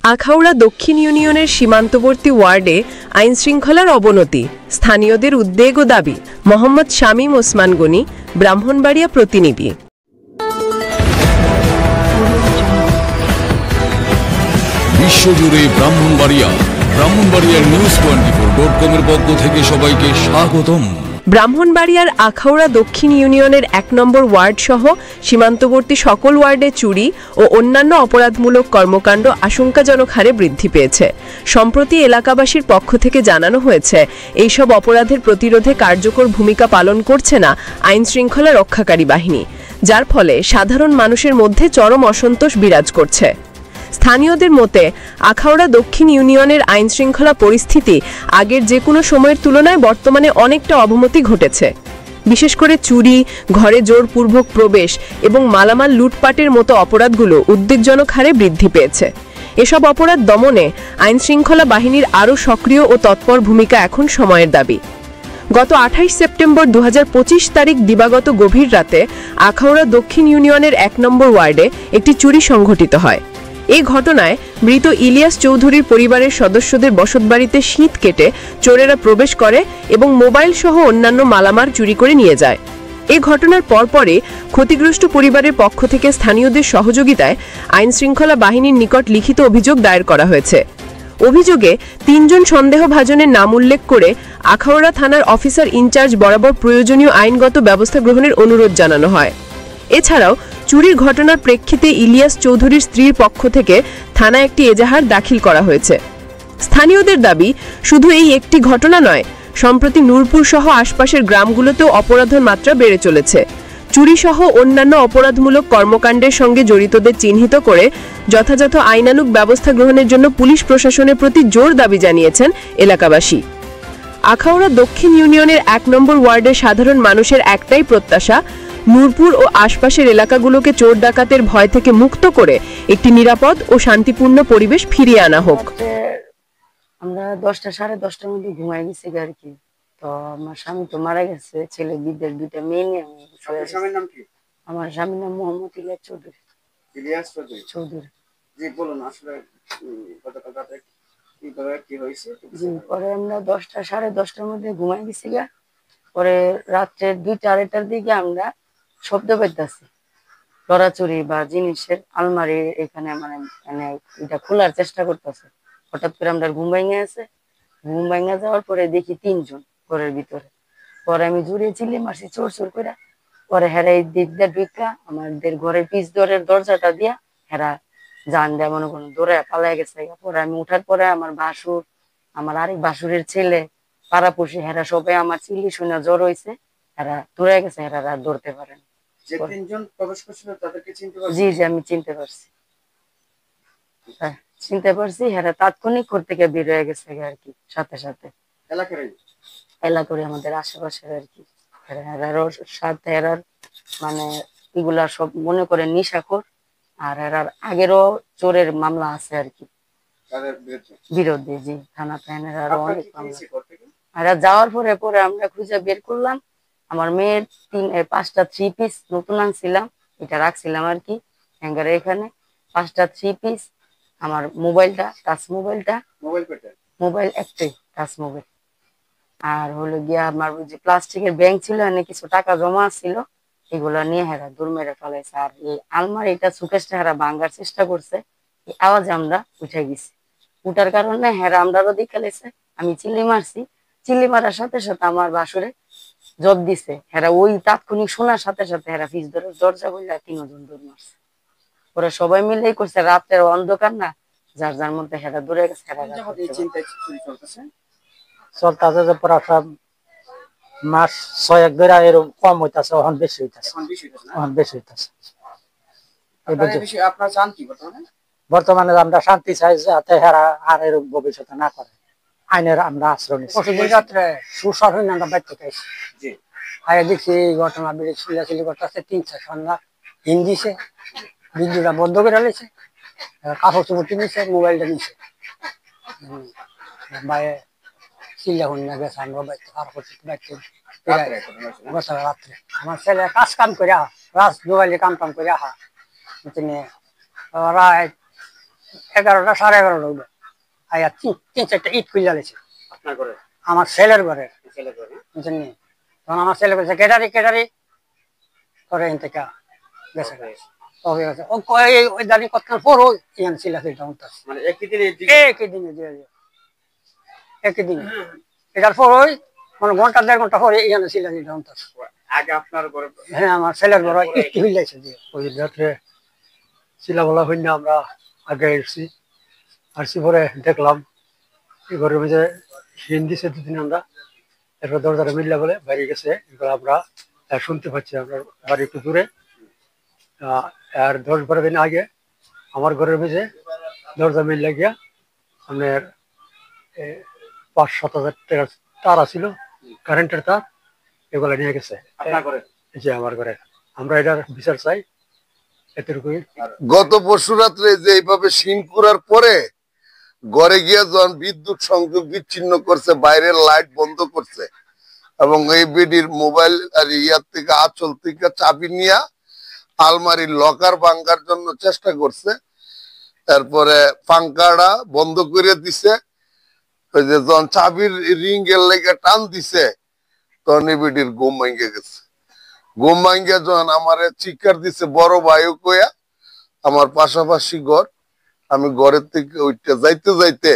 আখাউড়া দক্ষিণ ইউনিয়নের সীমান্তবর্তী ওয়ার্ডে আইনশৃঙ্খলার অবনতি, স্থানীয়দের উদ্বেগ ও দাবি। মোহাম্মদ শামীম ওসমান গনি, ব্রাহ্মণবাড়িয়া প্রতিনিধি। বিশ্বজুড়ে ব্রাহ্মণবাড়িয়ার news24.com-এর পক্ষ থেকে সবাইকে স্বাগতম। ব্রাহ্মণবাড়িয়ার আখাউড়া দক্ষিণ ইউনিয়নের ১ নম্বর ওয়ার্ড সহ সীমান্তবর্তী সকল ওয়ার্ডে চুরি ও অন্যান্য অপরাধমূলক কর্মকাণ্ড আশঙ্কাজনক হারে বৃদ্ধি পেয়েছে। সম্প্রতি এলাকাবাসীর পক্ষ থেকে জানানো হয়েছে, এইসব অপরাধের প্রতিরোধে কার্যকর ভূমিকা পালন করছে না আইনশৃঙ্খলা রক্ষাকারী বাহিনী, যার ফলে সাধারণ মানুষের মধ্যে চরম অসন্তোষ বিরাজ করছে। স্থানীয়দের মতে, আখাউড়া দক্ষিণ ইউনিয়নের আইনশৃঙ্খলা পরিস্থিতি আগের যে কোনো সময়ের তুলনায় বর্তমানে অনেকটা অবনতি ঘটেছে। বিশেষ করে চুরি, ঘরে জোরপূর্বক প্রবেশ এবং মালামাল লুটপাটের মতো অপরাধগুলো উদ্বেগজনক হারে বৃদ্ধি পেয়েছে। এসব অপরাধ দমনে আইনশৃঙ্খলা বাহিনীর আরও সক্রিয় ও তৎপর ভূমিকা এখন সময়ের দাবি। গত ২৮ সেপ্টেম্বর ২০২৫ তারিখ দিবাগত গভীর রাতে আখাউড়া দক্ষিণ ইউনিয়নের ১ নম্বর ওয়ার্ডে একটি চুরি সংঘটিত হয়। এই ঘটনায় মৃত ইলিয়াস চৌধুরীর পরিবারের সদস্যদের বসতবাড়িতে শীত কেটে চোরেরা প্রবেশ করে এবং মোবাইল সহ অন্যান্য মালামাল চুরি করে নিয়ে যায়। এই ঘটনার পরপরই ক্ষতিগ্রস্ত পরিবারের পক্ষ থেকে স্থানীয়দের সহযোগিতায় আইনশৃঙ্খলা বাহিনীর নিকট লিখিত অভিযোগ দায়ের করা হয়েছে। অভিযোগে ৩ জন সন্দেহভাজনের নাম উল্লেখ করে আখাউড়া থানার অফিসার ইনচার্জ বরাবর প্রয়োজনীয় আইনগত ব্যবস্থা গ্রহণের অনুরোধ জানানো হয়। এছাড়াও চুরির ঘটনার প্রেক্ষিতে ইলিয়াস চৌধুরীর স্ত্রীর পক্ষ থেকে থানায় একটি এজাহার দাখিল করা হয়েছে। স্থানীয়দের দাবি, শুধু এই একটি ঘটনা নয়, সম্প্রতি নূরপুর সহ আশপাশের গ্রামগুলোতেও অপরাধের মাত্রা বেড়ে চলেছে। চুরি সহ অন্যান্য অপরাধমূলক কর্মকাণ্ডের সঙ্গে জড়িতদের চিহ্নিত করে যথাযথ আইনানুগ ব্যবস্থা গ্রহণের জন্য পুলিশ প্রশাসনের প্রতি জোর দাবি জানিয়েছেন এলাকাবাসী। আখাউড়া দক্ষিণ ইউনিয়নের ১ নম্বর ওয়ার্ডের সাধারণ মানুষের একটাই প্রত্যাশা, নূরপুর ও আশপাশের এলাকাগুলোকে চোর ডাকাতের ভয় থেকে মুক্ত করে একটি নিরাপদ ও শান্তিপূর্ণ পরিবেশ ফিরিয়ে আনা হোক। আমরা ১০টা সাড়ে 10টার মধ্যে ঘুমাই গেছি আর কি। তো আমার স্বামী তো মারা গেছে, ছেলে বিদের 2টা মেয়ে নিয়ে আমি। স্বামীর নাম কি? আমার স্বামীর নাম মোহাম্মদ ইলিয়াস চৌধুরী। ইলিয়াস চৌধুরী চৌধুরী। জি, বলুন আসলে গতকাল রাতে কি হয়েছে? জি, পরে আমরা 10টা সাড়ে 10টার মধ্যে ঘুমাই গেছি গা। পরে রাত্রে 2টা আড়াইটার দিকে আমরা শব্দ পাইতেছি, লড়াচুরি বা জিনিসের আলমারি এখানে মানে মানে এটা খোলার চেষ্টা করতেছে। হঠাৎ করে আমরা ঘুম ভাঙা যাওয়ার পরে দেখি 3 জন ঘরের ভিতরে। পরে আমি জুড়ে চিল্লি মারছি চোর চোর করে। পরে হেরা এই দিক দিয়ে ঢুকা আমাদের ঘরের পিছ দরের দরজাটা দিয়া হেরা জান দেয়া মনে করুন দৌড়ে পালাই গেছে। পরে আমি উঠার পরে আমার ভাসুর, আমার আরেক ভাসুরের ছেলে, পাড়াপড়শি হেরা সবাই আমার চিল্লি শুনে জ্বর হয়েছে, হেরা দৌড়ে গেছে, হেরা আর ধরতে পারেন। যে 3 জন প্রবেশ করছিল তাদেরকে চিনতে পারছেন? জি, আমি চিনতে পারছি। হ্যাঁ, চিনতে পারছি। হেরা তাৎক্ষণিক ঘর থেকে বের হয়ে গেছে আর কি, সাথে সাথে। এলাকার আমাদের আশেপাশের আর কি। হেরার সাথে হেরার মানে এগুলা সব মনে করে নিশাখোর, আর হেরার আগেরও চোরের মামলা আছে আর কি বিরুদ্ধে। জি, থানাতে হেরার অনেক মামলা। হেরা যাওয়ার পরে আমরা খুঁজে বের করলাম। আমার মেয়ের 5টা 3 পিস নতুন আনছিলাম, এটা রাখছিলাম আর কি হ্যাঙ্গারে। এখানে 5টা 3 পিস, আমার মোবাইলটা, টাচ মোবাইল একটাই টাচ মোবাইল, আর হলো গিয়া আমার যে প্লাস্টিকের ব্যাংক ছিল, এনে কিছু টাকা জমা ছিল, এগুলা নিয়ে হেরা দূর মেরে ফেলাইছে। আর এই আলমারিটা সুকেশটা হেরা ভাঙার চেষ্টা করছে, এই আওয়াজে আমরা উঠে গেছি। উঠার কারণে হেরা আমরাও দিকে ফেলেছে। আমি চিল্লি মারছি, চিল্লি মারার সাথে সাথে আমার বাসুরে জব দিছে। হেরা ওই তাৎক্ষণিক শোনার সাথে সাথে হেরা ফিস ধরে দরজা বললে 3 জন দৌড় মারছে। ওরা সবাই মিলেই করছে, রাতের অন্ধকার না, যার যার মধ্যে হেরা দূরে গেছে। চলতেছে পুরা সব মাস 6 ধরে এরকম কম হইতাছে, এখন বেশি হইতাছে। বর্তমানে আমরা শান্তি চাই, যাতে হেরা আর এরকম ভবিষ্যতে না করে। আইনের আমরা আশ্রয় নিচ্ছি। প্রতিদিন রাত্রে সুশাসন আমরা বাইর থেকে আসি। দেখি ঘটনা বেড়ে চিল্লাচিল্লি করতেছে, 3-4 সন্ধ্যা হিন্দিছে, বিদ্যুৎটা বন্ধ করে নিয়েছে, কাপড় চুপড় নিচ্ছে, মোবাইলটা নিচ্ছে। চিল্লা হুন্না গেছে, আমরা রাত্রে আমার ছেলে কাজ কাম করে রাত যোগালি কাম করে 11টা 11:30 হইলো আয়া 3-4টা ইট খুলে লেছে আপনার ঘরে আমার ছেলের ঘরে ছেলে ঘরে বুঝছেন নি তখন আমার ছেলে বলছে কেটারি করে এন থেকে গেছে ওকে গেছে ও কই ওই দাঁড়ি কতক্ষণ পর ইয়ান ছিল সেটা উঠতাছে মানে একই দিনে একই দিনে এটার পর ওই মানে ঘন্টা 1.5 ঘন্টা পরে ইয়ান ছিল সেটা উঠতাছে আগে আপনার ঘরে হ্যাঁ আমার ছেলের ঘরে ইট খুলে লেছে দিয়ে ওই রাত্রে ছিলা বলা হইনা আমরা আগে আসছি পরে দেখলাম এই ঘরের মধ্যে হিন্দি সে দুদিন আমরা এরপর দরজাটা মিললে বলে বাইরে গেছে এগুলো আমরা শুনতে পাচ্ছি আমরা বাড়ি একটু দূরে আর 10-12 দিন আগে আমার ঘরের মধ্যে দরজা মিললে গিয়া আপনার 5-7 হাজার টাকার তার ছিল কারেন্টের তার এগুলো নিয়ে গেছে আপনার ঘরে যে আমার ঘরে আমরা এটার বিচার চাই এতটুকুই গত পরশু রাত্রে যে এইভাবে সিন করার পরে ঘরে গিয়া যখন বিদ্যুৎ সংযোগ বিচ্ছিন্ন করছে বাইরের লাইট বন্ধ করছে এবং এই বেডির মোবাইল আর ইয়ার থেকে আঁচল থেকে চাবি নিয়ে আলমারির লকার ভাঙার জন্য চেষ্টা করছে তারপরে পাঙ্কাটা বন্ধ করে দিছে ওই যে যখন চাবির রিং এর লেগে টান দিছে তখন এই বেডির ঘুম ভেঙে গেছে ঘুম ভাঙ্গিয়া যখন আমারে চিৎকার দিছে বড় ভাইও কইয়া আমার পাশাপাশি ঘর আমি ঘরের থেকে ওইটা যাইতে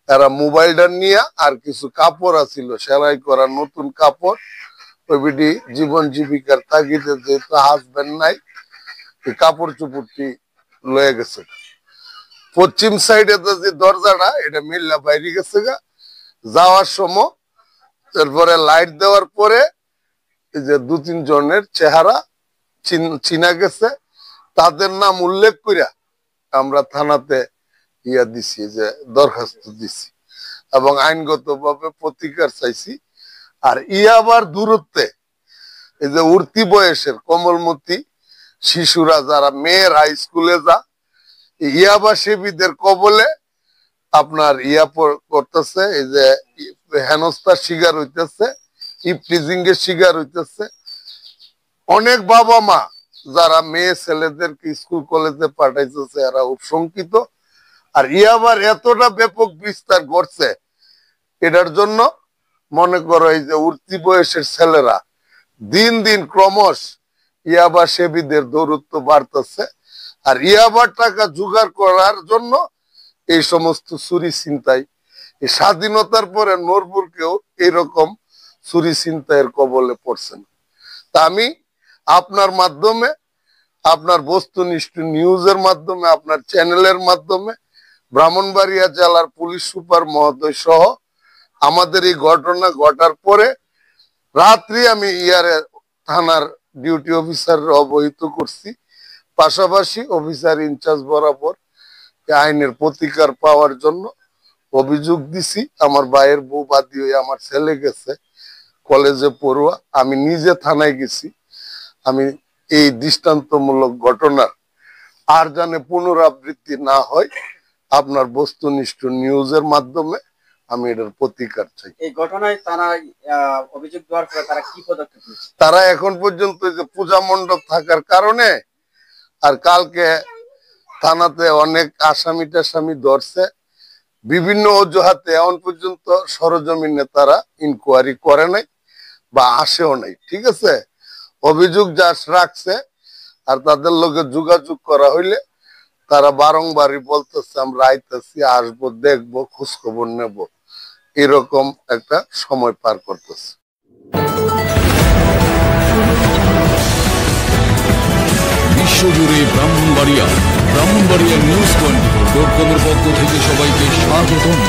তারা মোবাইলটা নিয়ে আর কিছু কাপড় আছিল সেলাই করা নতুন কাপড় ওই বিডি জীবন জীবিকার তাগিদে যেহেতু হাজবেন্ড নাই এই কাপড় চুপড়টি লয়ে গেছে পশ্চিম সাইডে যে দরজাটা এটা মিল্লা বাইরে গেছে গা যাওয়ার সময় তারপরে লাইট দেওয়ার পরে এই যে 2-3 জনের চেহারা চিনা গেছে তাদের নাম উল্লেখ কইরা আমরা থানাতে ইয়া দিছি যে দরখাস্ত দিছি এবং আইনগতভাবে প্রতিকার চাইছি আর আবার দূরত্বে এই যে উর্তি বয়সের কোমলমতি শিশুরা যারা মেয়ের হাই স্কুলে যা ইয়াবা সেবীদের কবলে আপনার করতেছে এই যে হেনস্থার শিকার হইতেছে ইপটিজিং এর শিকার হইতেছে অনেক বাবা মা যারা মেয়ে ছেলেদেরকে স্কুল কলেজে পাঠাইতেছে এরা উপশঙ্কিত আর ইয়াবার এতটা ব্যাপক বিস্তার করছে এটার জন্য মনে করো এই যে উর্তি বয়সের ছেলেরা দিন দিন ক্রমশ ইয়াবা সেবীদের দৌরত্ব বাড়তেছে আর ইয়াবার টাকা জোগাড় করার জন্য এই সমস্ত চুরি ছিনতাই এই স্বাধীনতার পরে নরবুরকেও এইরকম চুরি ছিনতাইয়ের কবলে পড়ছে না তা আমি আপনার মাধ্যমে আপনার বস্তুনিষ্ঠ নিউজের মাধ্যমে আপনার চ্যানেলের মাধ্যমে ব্রাহ্মণবাড়িয়া জেলার পুলিশ সুপার মহোদয় সহ আমাদের এই ঘটনা ঘটার পরে রাত্রি আমি থানার ডিউটি অফিসার অবহিত করছি পাশাপাশি অফিসার ইনচার্জ বরাবর আইনের প্রতিকার পাওয়ার জন্য অভিযোগ দিছি আমার ভাইয়ের বউ বাদী হয়ে আমার ছেলে গেছে কলেজে পড়ুয়া আমি নিজে থানায় গেছি আমি এই দৃষ্টান্তমূলক ঘটনার আর জানে পুনরাবৃত্তি না হয় আপনার বস্তুনিষ্ঠ নিউজের মাধ্যমে আমি এটার প্রতিকার চাই এই ঘটনায় তারা অভিযোগ দেওয়ার পরে তারা কি পদক্ষেপ নিয়েছে তারা এখন পর্যন্ত যে পূজা মণ্ডপ থাকার কারণে আর কালকে থানাতে অনেক আসামি টাসামি ধরছে বিভিন্ন অজুহাতে এখন পর্যন্ত সরজমিনে তারা ইনকোয়ারি করে নাই বা আসেও নাই ঠিক আছে অভিযোগ যা রাখছে আর তাদের লগে যোগাযোগ করা হইলে তারা বারংবারই বলতেছে আমরা আইতেছি আসবো দেখবো খোঁজ খবর নেব এরকম একটা সময় পার করতেছে বিশ্বজুড়ে ব্রাহ্মণবাড়িয়া নিউজ 24.com এর পক্ষ থেকে সবাইকে স্বাগতম।